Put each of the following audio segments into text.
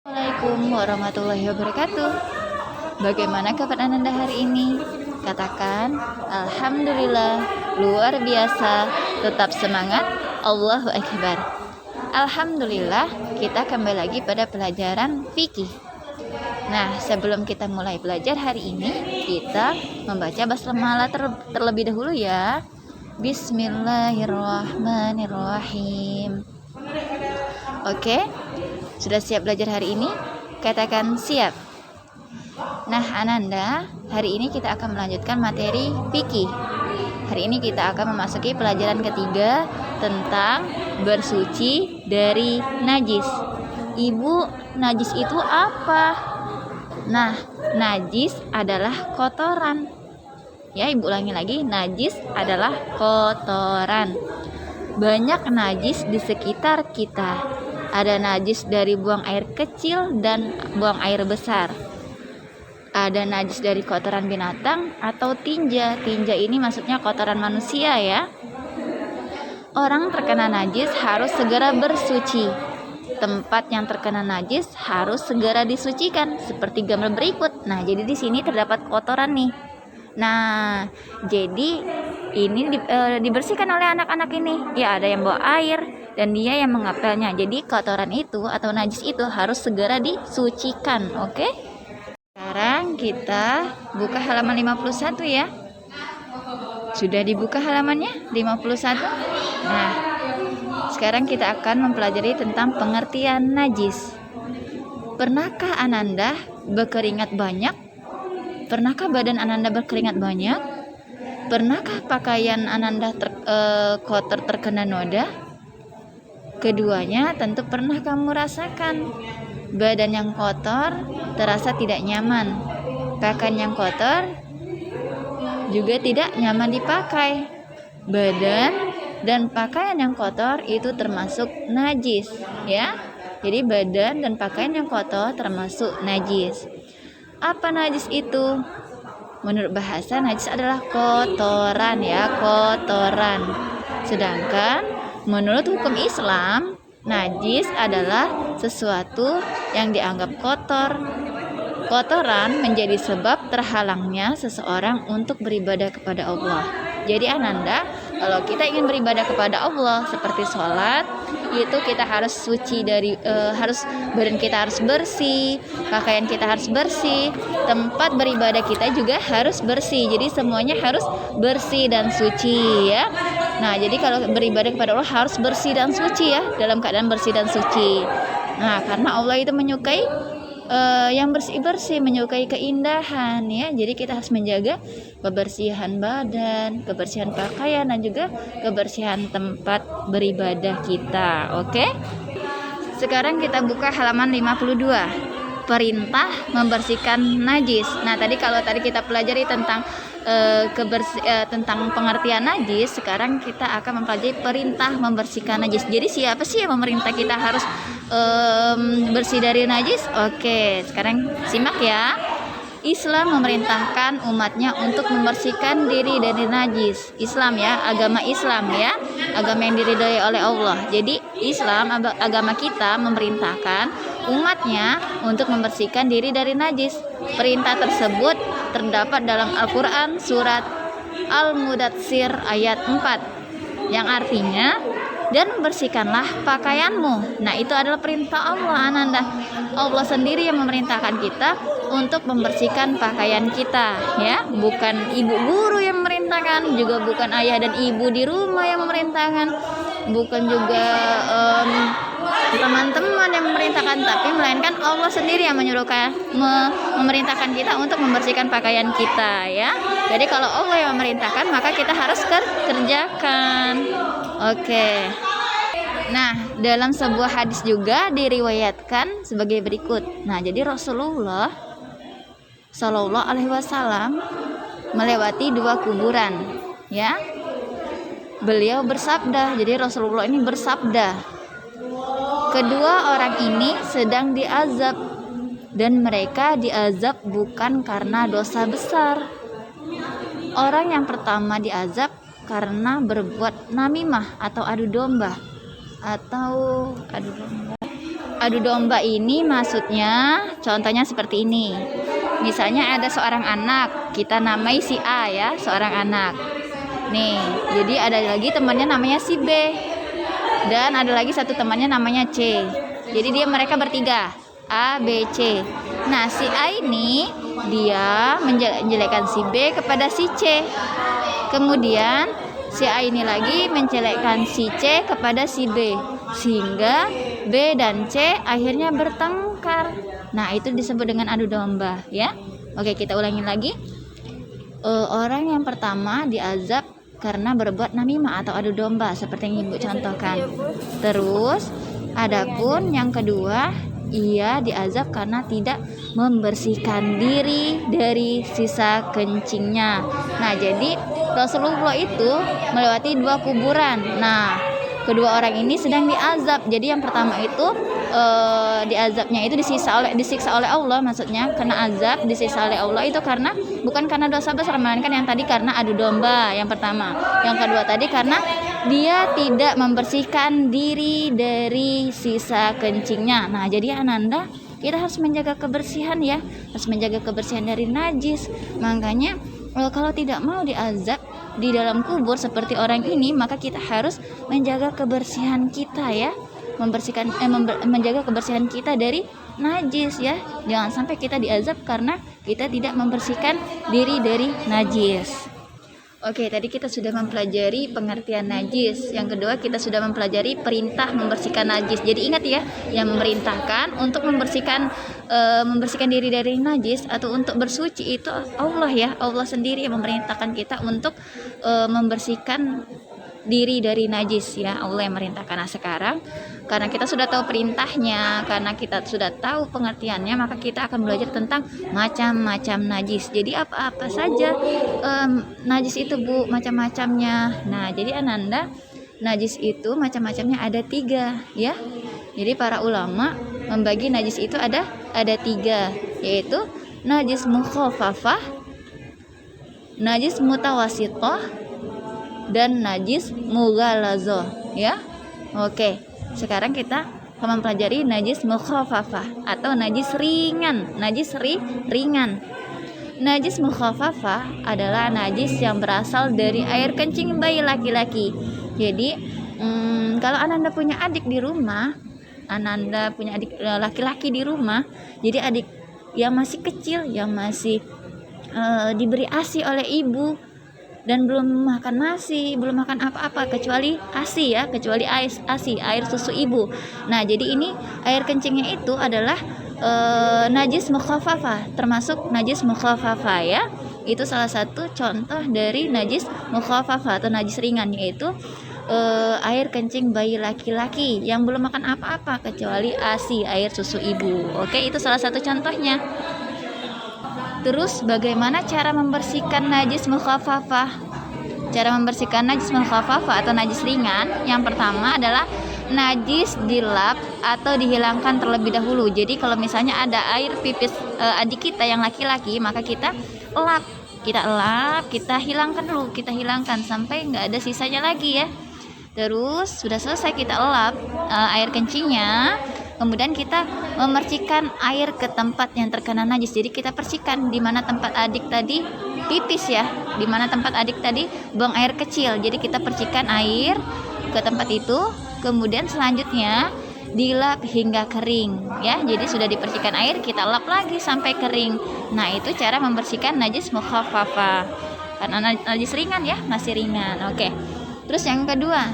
Assalamualaikum warahmatullahi wabarakatuh. Bagaimana kabar Ananda hari ini? Katakan, Alhamdulillah, luar biasa, tetap semangat, Allahu Akbar. Alhamdulillah, kita kembali lagi pada pelajaran fikih. Nah, sebelum kita mulai belajar hari ini, kita membaca basmalah terlebih dahulu ya. Bismillahirrahmanirrahim. Oke, sudah siap belajar hari ini? Katakan siap. Nah, Ananda, hari ini kita akan melanjutkan materi fikih. Hari ini kita akan memasuki pelajaran ketiga tentang bersuci dari najis. Ibu, najis itu apa? Nah, najis adalah kotoran. Ya, Ibu ulangi lagi, najis adalah kotoran. Banyak najis di sekitar kita. Ada najis dari buang air kecil dan buang air besar. Ada najis dari kotoran binatang atau tinja. Tinja ini maksudnya kotoran manusia ya. Orang terkena najis harus segera bersuci. Tempat yang terkena najis harus segera disucikan seperti gambar berikut. Nah, jadi di sini terdapat kotoran nih. Nah, jadi ini dibersihkan oleh anak-anak ini. Ya, ada yang bawa air dan dia yang mengapelnya. Jadi kotoran itu atau najis itu harus segera disucikan. Oke? Sekarang kita buka halaman 51 ya. Sudah dibuka halamannya 51? Nah, sekarang kita akan mempelajari tentang pengertian najis. Pernahkah Ananda berkeringat banyak? Pernahkah badan Ananda berkeringat banyak? Pernahkah pakaian Ananda kotor terkena noda? Keduanya tentu pernah kamu rasakan. Badan yang kotor terasa tidak nyaman. Pakaian yang kotor juga tidak nyaman dipakai. Badan dan pakaian yang kotor itu termasuk najis, ya. Jadi badan dan pakaian yang kotor termasuk najis. Apa najis itu? Menurut bahasa, najis adalah kotoran ya, kotoran. Sedangkan menurut hukum Islam, najis adalah sesuatu yang dianggap kotor. Kotoran menjadi sebab terhalangnya seseorang untuk beribadah kepada Allah. Jadi Ananda, kalau kita ingin beribadah kepada Allah seperti sholat, itu kita harus suci dari badan kita harus bersih, pakaian kita harus bersih, tempat beribadah kita juga harus bersih. Jadi semuanya harus bersih dan suci ya. Nah, jadi kalau beribadah kepada Allah harus bersih dan suci ya, dalam keadaan bersih dan suci. Nah, karena Allah itu menyukai yang bersih-bersih, menyukai keindahan ya. Jadi kita harus menjaga kebersihan badan, kebersihan pakaian, dan juga kebersihan tempat beribadah kita. Oke? Sekarang kita buka halaman 52. Perintah membersihkan najis. Nah, tadi kita pelajari tentang tentang pengertian najis, sekarang kita akan mempelajari perintah membersihkan najis. Jadi siapa sih yang memerintah kita harus bersih dari najis? Oke, sekarang simak ya. Islam memerintahkan umatnya untuk membersihkan diri dari najis. Islam ya, agama Islam ya, agama yang diridhai oleh Allah. Jadi Islam, agama kita, memerintahkan umatnya untuk membersihkan diri dari najis. Perintah tersebut terdapat dalam Al-Quran surat Al-Mudatsir ayat 4 yang artinya, dan bersihkanlah pakaianmu. Nah, itu adalah perintah Allah Ananda. Allah sendiri yang memerintahkan kita untuk membersihkan pakaian kita ya, bukan ibu guru yang memerintahkan, juga bukan ayah dan ibu di rumah yang memerintahkan, bukan juga teman-teman yang memerintahkan, tapi melainkan Allah sendiri yang memerintahkan kita untuk membersihkan pakaian kita ya. Jadi kalau Allah yang memerintahkan, maka kita harus kerjakan. Oke. Nah, dalam sebuah hadis juga diriwayatkan sebagai berikut. Nah, jadi Rasulullah Shallallahu Alaihi Wasallam melewati 2 kuburan ya. Beliau bersabda, jadi Rasulullah ini bersabda, kedua orang ini sedang diazab, dan mereka diazab bukan karena dosa besar. Orang yang pertama diazab karena berbuat namimah atau adu domba. adu domba ini maksudnya contohnya seperti ini. Misalnya ada seorang anak, kita namai si A ya, seorang anak. Nih, jadi ada lagi temannya namanya si B. Dan ada lagi satu temannya namanya C. Jadi mereka bertiga, A, B, C. Nah, si A ini dia menjelekkan si B kepada si C. Kemudian si A ini lagi menjelekkan si C kepada si B, sehingga B dan C akhirnya bertengkar. Nah, itu disebut dengan adu domba ya. Oke, kita ulangi lagi. Orang yang pertama diazab karena berbuat namimah atau adu domba seperti yang Ibu contohkan. Terus adapun yang kedua, ia diazab karena tidak membersihkan diri dari sisa kencingnya. Nah, jadi Rasulullah itu melewati 2 kuburan. Nah, kedua orang ini sedang diazab. Jadi yang pertama itu diazabnya itu disiksa oleh Allah, maksudnya kena azab disiksa oleh Allah itu karena bukan karena dosa besar, melainkan yang tadi karena adu domba yang pertama. Yang kedua tadi karena dia tidak membersihkan diri dari sisa kencingnya. Nah, jadi Ananda, kita harus menjaga kebersihan ya, harus menjaga kebersihan dari najis. Makanya kalau tidak mau diazab di dalam kubur seperti orang ini, maka kita harus menjaga kebersihan kita ya, menjaga kebersihan kita dari najis ya. Jangan sampai kita diazab karena kita tidak membersihkan diri dari najis. Oke, tadi kita sudah mempelajari pengertian najis. Yang kedua, kita sudah mempelajari perintah membersihkan najis. Jadi ingat ya, yang memerintahkan untuk membersihkan diri dari najis atau untuk bersuci itu Allah ya. Allah sendiri yang memerintahkan kita untuk membersihkan diri dari najis ya. Allah yang merintahkan. Nah, sekarang karena kita sudah tahu perintahnya, karena kita sudah tahu pengertiannya, maka kita akan belajar tentang macam-macam najis. Jadi apa-apa saja najis itu Bu, macam-macamnya. Nah, jadi Ananda, najis itu macam-macamnya ada 3 ya. Jadi para ulama membagi najis itu ada 3, yaitu najis mukhafafah, najis mutawasithah, dan najis mughalazah ya. Oke, sekarang kita akan mempelajari najis mukhafafah atau najis ringan. Ringan. Najis mukhafafah adalah najis yang berasal dari air kencing bayi laki-laki. Jadi kalau Ananda punya adik di rumah, Ananda punya adik laki-laki di rumah, jadi adik yang masih kecil, yang masih diberi ASI oleh ibu dan belum makan nasi, belum makan apa-apa kecuali ASI ya, kecuali ASI, air susu ibu. Nah, jadi ini air kencingnya itu adalah najis mukhafafah, termasuk najis mukhafafah ya. Itu salah satu contoh dari najis mukhafafah atau najis ringan, yaitu air kencing bayi laki-laki yang belum makan apa-apa kecuali ASI, air susu ibu. Oke, itu salah satu contohnya. Terus bagaimana cara membersihkan najis mukhafafah? Cara membersihkan najis mukhafafah atau najis ringan, yang pertama adalah najis dilap atau dihilangkan terlebih dahulu. Jadi kalau misalnya ada air pipis adik kita yang laki-laki, maka kita lap, kita hilangkan dulu, kita hilangkan sampai nggak ada sisanya lagi ya. Terus sudah selesai kita lap air kencingnya, kemudian kita memercikan air ke tempat yang terkena najis. Jadi kita persihkan di mana tempat adik tadi pipis ya, di mana tempat adik tadi buang air kecil. Jadi kita persihkan air ke tempat itu, kemudian selanjutnya dilap hingga kering ya. Jadi sudah dibersihkan air, kita lap lagi sampai kering. Nah, itu cara membersihkan najis mukhafafah. Karena najis ringan ya, masih ringan. Oke. Terus yang kedua,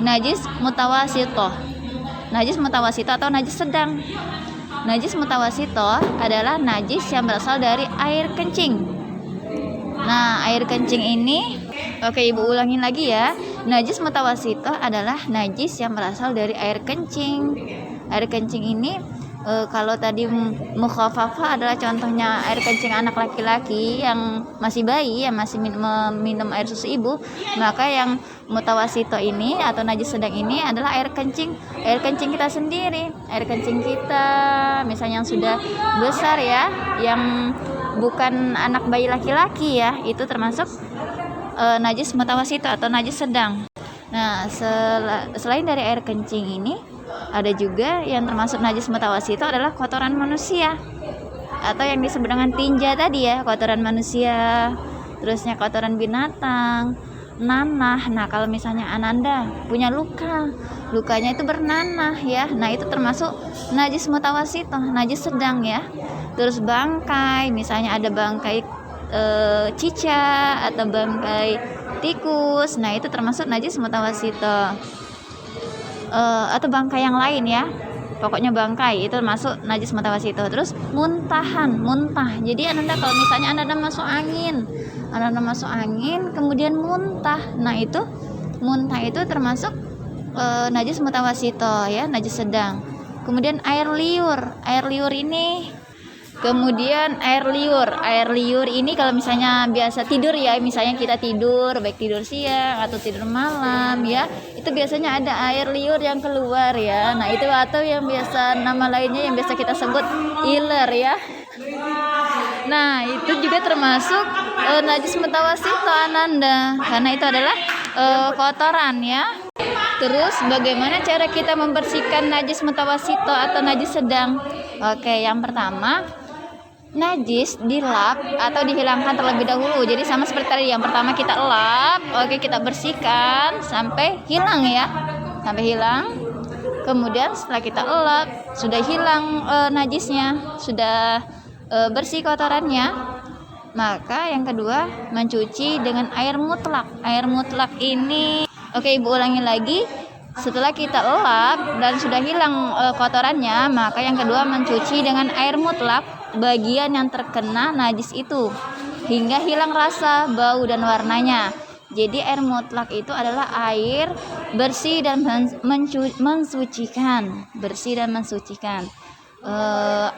najis mutawasithah. Najis mutawasithah atau najis sedang. Najis mutawasithah adalah najis yang berasal dari air kencing. Nah, air kencing ini, oke, Ibu ulangin lagi ya. Najis mutawasithah adalah najis yang berasal dari air kencing. Air kencing ini kalau tadi mukhafafah adalah contohnya air kencing anak laki-laki yang masih bayi, yang masih minum air susu ibu, maka yang mutawasithah ini atau najis sedang ini adalah air kencing kita sendiri, air kencing kita misalnya yang sudah besar ya, yang bukan anak bayi laki-laki ya, itu termasuk najis mutawasithah atau najis sedang. Nah, selain dari air kencing ini, Ada juga yang termasuk najis mutawasito adalah kotoran manusia atau yang disebut dengan tinja tadi ya, kotoran manusia, terusnya kotoran binatang, nanah. Nah, kalau misalnya Ananda punya lukanya itu bernanah ya, nah itu termasuk najis mutawasito, najis sedang ya. Terus bangkai, misalnya ada bangkai cicak atau bangkai tikus, nah itu termasuk najis mutawasito. Atau bangkai yang lain ya, pokoknya bangkai itu termasuk najis mutawasito. Terus muntah. Jadi Ananda kalau misalnya Ananda masuk angin kemudian muntah, nah itu muntah itu termasuk najis mutawasito ya, najis sedang. Kemudian air liur ini, kemudian air liur ini kalau misalnya biasa tidur ya, misalnya kita tidur baik tidur siang atau tidur malam ya, itu biasanya ada air liur yang keluar ya. Nah itu, atau yang biasa nama lainnya yang biasa kita sebut iler ya. Nah itu juga termasuk najis mutawasito Ananda, karena itu adalah kotoran ya. Terus bagaimana cara kita membersihkan najis mutawasito atau najis sedang? Oke, yang pertama, najis dilap atau dihilangkan terlebih dahulu. Jadi sama seperti tadi, yang pertama kita lap, oke, kita bersihkan sampai hilang ya, sampai hilang. Kemudian setelah kita lap, sudah hilang najisnya, sudah bersih kotorannya, maka yang kedua mencuci dengan air mutlak. Air mutlak ini, oke, Ibu ulangi lagi. Setelah kita lap dan sudah hilang kotorannya, maka yang kedua mencuci dengan air mutlak bagian yang terkena najis itu hingga hilang rasa, bau dan warnanya. Jadi air mutlak itu adalah air bersih dan mensucikan, bersih dan mensucikan.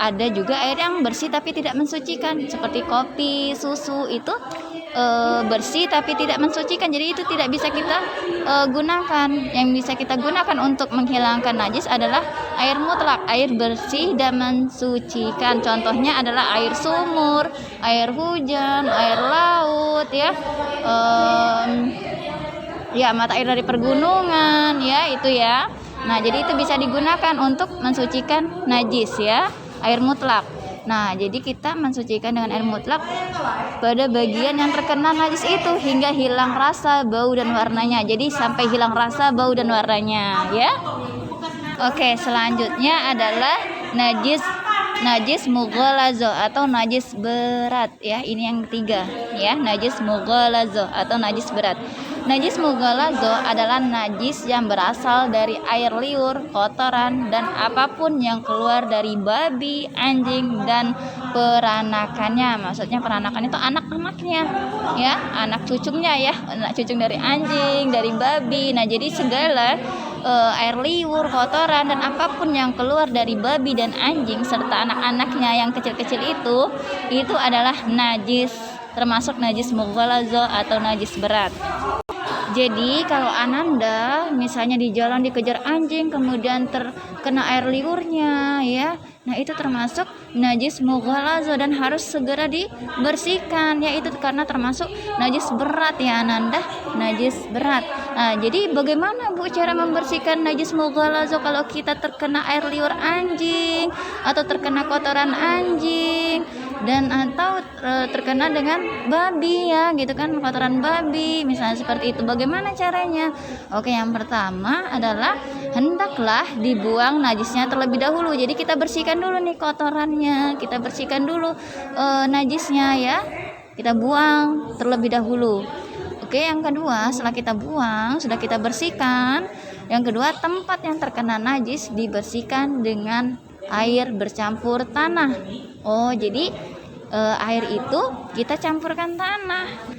Ada juga air yang bersih tapi tidak mensucikan, seperti kopi, susu, itu bersih tapi tidak mensucikan, jadi itu tidak bisa kita gunakan. Yang bisa kita gunakan untuk menghilangkan najis adalah air mutlak, air bersih dan mensucikan. Contohnya adalah air sumur, air hujan, air laut ya, ya mata air dari pergunungan ya, itu ya. Nah jadi itu bisa digunakan untuk mensucikan najis ya, air mutlak. Nah jadi kita mensucikan dengan air mutlak pada bagian yang terkena najis itu hingga hilang rasa, bau dan warnanya. Jadi sampai hilang rasa, bau dan warnanya ya. Oke, selanjutnya adalah najis mughalazo atau najis berat ya. Ini yang ketiga ya, najis mughalazo atau najis berat. Najis mughalazo adalah najis yang berasal dari air liur, kotoran dan apapun yang keluar dari babi, anjing dan peranakannya. Maksudnya peranakan itu anak-anaknya ya, anak cucunya ya, anak cucu dari anjing, dari babi. Nah jadi segala air liur, kotoran dan apapun yang keluar dari babi dan anjing serta anak-anaknya yang kecil-kecil itu adalah najis, termasuk najis mughalazo atau najis berat. Jadi kalau Ananda misalnya di jalan dikejar anjing kemudian terkena air liurnya ya, nah itu termasuk najis mughalazo dan harus segera dibersihkan ya, itu karena termasuk najis berat ya Ananda, najis berat. Nah jadi bagaimana Bu cara membersihkan najis mughalazo kalau kita terkena air liur anjing atau terkena kotoran anjing dan atau terkena dengan babi ya gitu kan, kotoran babi misalnya seperti itu. Bagaimana caranya? Oke, yang pertama adalah hendaklah dibuang najisnya terlebih dahulu. Jadi kita bersihkan dulu nih kotorannya, kita bersihkan dulu najisnya ya, kita buang terlebih dahulu. Oke, yang kedua setelah kita buang, sudah kita bersihkan, yang kedua tempat yang terkena najis dibersihkan dengan air bercampur tanah. Oh jadi air itu kita campurkan tanah.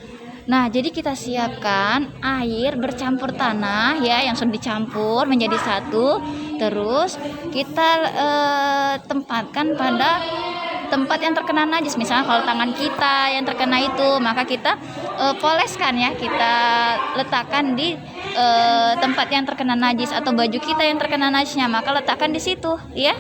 Nah jadi kita siapkan air bercampur tanah ya, yang sudah dicampur menjadi satu. Terus kita tempatkan pada tempat yang terkena najis. Misalnya kalau tangan kita yang terkena itu, maka kita poleskan ya, kita letakkan di tempat yang terkena najis, atau baju kita yang terkena najisnya, maka letakkan di situ ya.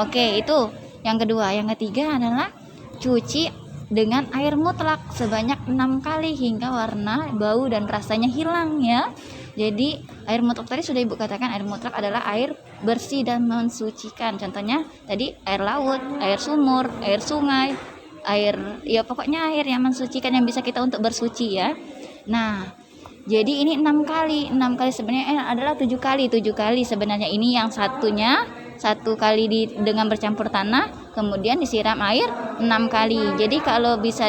Oke, itu yang kedua. Yang ketiga adalah cuci dengan air mutlak sebanyak 6 kali hingga warna, bau dan rasanya hilang ya. Jadi air mutlak tadi sudah Ibu katakan, air mutlak adalah air bersih dan mensucikan. Contohnya tadi air laut, air sumur, air sungai, air, ya pokoknya air yang mensucikan, yang bisa kita untuk bersuci ya. Nah, jadi ini 6 kali sebenarnya adalah 7 kali sebenarnya. Ini yang satunya 1 kali dengan bercampur tanah, kemudian disiram air 6 kali. Jadi kalau bisa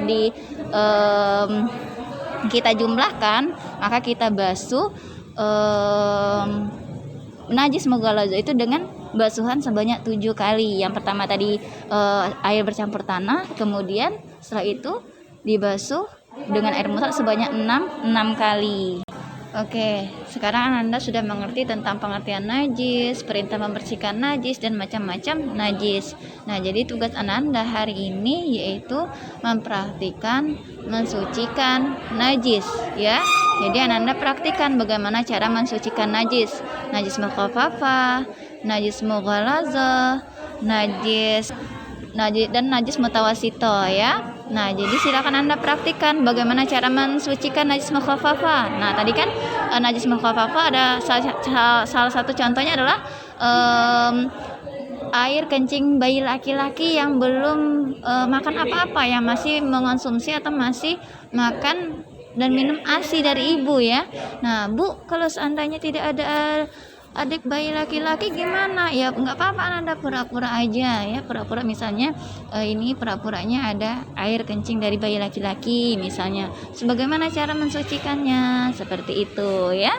kita jumlahkan, maka kita basuh najis mughallazah itu dengan basuhan sebanyak 7 kali. Yang pertama tadi air bercampur tanah, kemudian setelah itu dibasuh dengan air mutlak sebanyak 6 kali. Oke, sekarang Anda sudah mengerti tentang pengertian najis, perintah membersihkan najis, dan macam-macam najis. Nah, jadi tugas Anda hari ini yaitu mempraktikkan mensucikan najis ya. Jadi Anda praktikkan bagaimana cara mensucikan najis. Najis mukhaffafah, najis mughallazah, najis dan najis mutawasito ya. Nah, jadi silakan Anda praktikkan bagaimana cara mensucikan najis mukhaffafah. Nah, tadi kan najis mukhaffafah ada salah satu contohnya adalah air kencing bayi laki-laki yang belum makan apa-apa, yang masih mengonsumsi atau masih makan dan minum ASI dari ibu ya. Nah, Bu, kalau seandainya tidak ada adik bayi laki-laki gimana? Ya nggak apa-apa, Anda pura-pura aja ya, pura-pura misalnya ini pura-puranya ada air kencing dari bayi laki-laki misalnya. Sebagaimana cara mensucikannya? Seperti itu ya.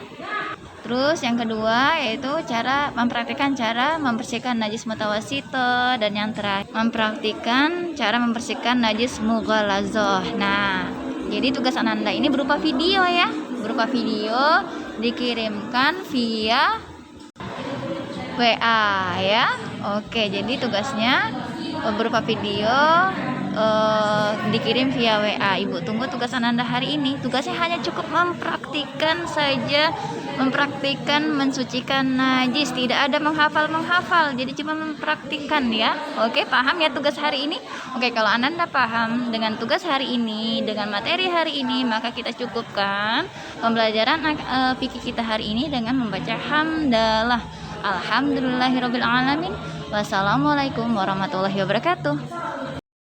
Terus yang kedua yaitu cara mempraktikkan cara membersihkan najis mutawasito, dan yang terakhir mempraktikkan cara membersihkan najis mughallazah. Nah, jadi tugas Anda ini berupa video ya, dikirimkan via WA ya. Oke, jadi tugasnya berupa video dikirim via WA. Ibu tunggu tugas Anda hari ini. Tugasnya hanya cukup mempraktikkan saja, mempraktikkan mensucikan najis, tidak ada menghafal. Jadi cuma mempraktikkan ya. Oke, paham ya tugas hari ini? Oke, kalau Anda paham dengan tugas hari ini, dengan materi hari ini, maka kita cukupkan pembelajaran fikih kita hari ini dengan membaca hamdalah. Alhamdulillahirabbil alamin. Wassalamualaikum warahmatullahi wabarakatuh.